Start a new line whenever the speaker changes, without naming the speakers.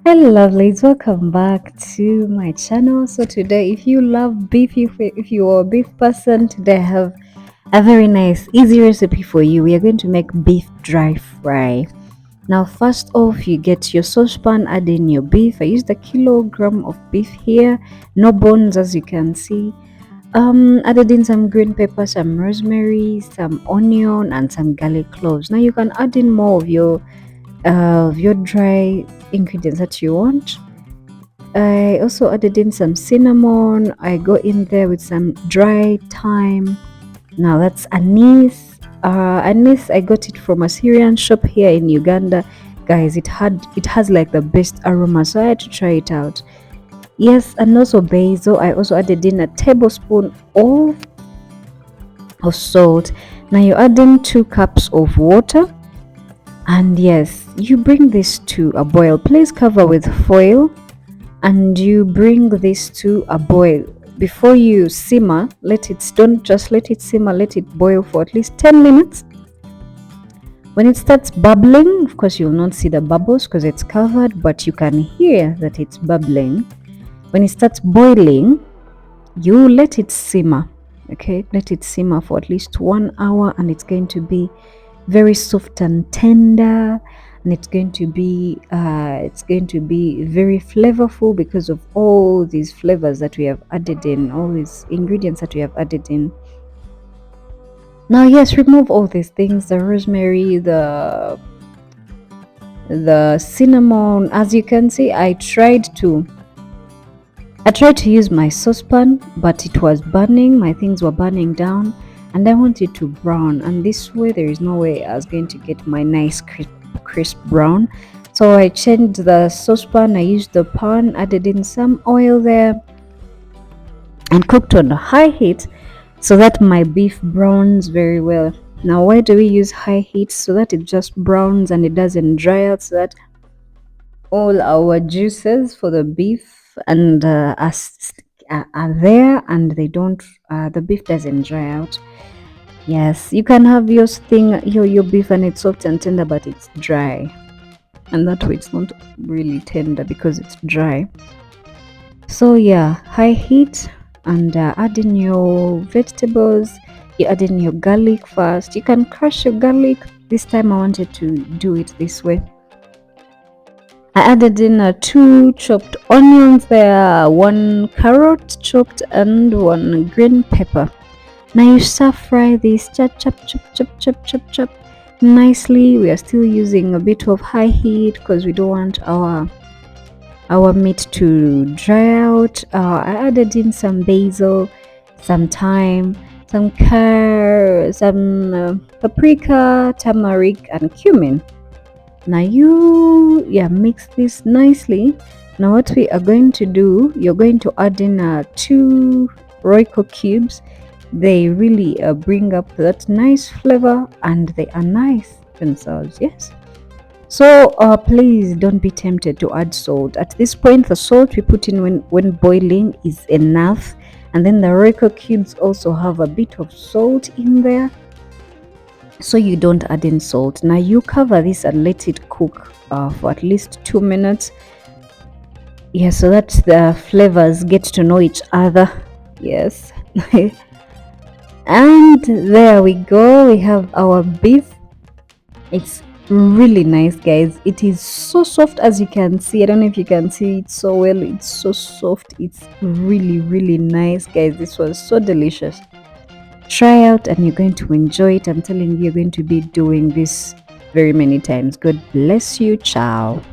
Hello lovelies, welcome back to my channel. So today, if you love beef, if you are a beef person, today I have a very nice easy recipe for you. We are going to make beef dry fry. Now first off, you get your saucepan, add in your beef. I used a kilogram of beef here, no bones as you can see. Added in some green pepper, some rosemary, some onion, and some garlic cloves. Now you can add in more of your dry ingredients that you want. I also added in some cinnamon. I go in there with some dry thyme. Now that's anise. Anise, I got it from a Syrian shop here in Uganda. Guys, it has like the best aroma, so I had to try it out. Yes, and also basil. I also added in a tablespoon of salt. Now you add in 2 cups of water. And yes, you bring this to a boil. Please cover with foil and you bring this to a boil. Before you simmer, don't just let it simmer, let it boil for at least 10 minutes. When it starts bubbling, of course you'll not see the bubbles because it's covered, but you can hear that it's bubbling. When it starts boiling, you let it simmer. Okay, let it simmer for at least 1 hour, and it's going to be very soft and tender, and it's going to be very flavorful because of all these flavors that we have added in, all these ingredients that we have added in. Now yes, remove all these things, the rosemary, the cinnamon. As you can see, I tried to use my saucepan, but it was burning, my things were burning down, and I want it to brown, and this way there is no way I was going to get my nice crisp brown. So I changed the saucepan, I used the pan, added in some oil there, and cooked on a high heat so that my beef browns very well. Now why do we use high heat? So that it just browns and it doesn't dry out, so that all our juices for the beef and are there, and they don't the beef doesn't dry out. Yes, you can have your beef and it's soft and tender, but it's dry, and that way it's not really tender because it's dry. So yeah, high heat, and add in your vegetables. You add in your garlic first. You can crush your garlic. This time I wanted to do it this way. I added in 2 chopped onions there, 1 carrot chopped, and 1 green pepper. Now you stir fry this, chop nicely. We are still using a bit of high heat because we don't want our meat to dry out. I added in some basil, some thyme, some paprika, turmeric, and cumin. Now you mix this nicely. Now what we are going to do, you're going to add in 2 Royco cubes. They really bring up that nice flavor, and they are nice themselves. Yes, so please don't be tempted to add salt. At this point, the salt we put in when boiling is enough, and then the Royco cubes also have a bit of salt in there, so you don't add in salt. Now you cover this and let it cook for at least 2 minutes. Yeah, so that the flavors get to know each other. Yes. And there we go, we have our beef. It's really nice, guys. It is so soft, as you can see. I don't know if you can see it so well. It's so soft. It's really nice, guys. This was so delicious. Try out and you're going to enjoy it. I'm telling you, you're going to be doing this very many times. God bless you. Ciao.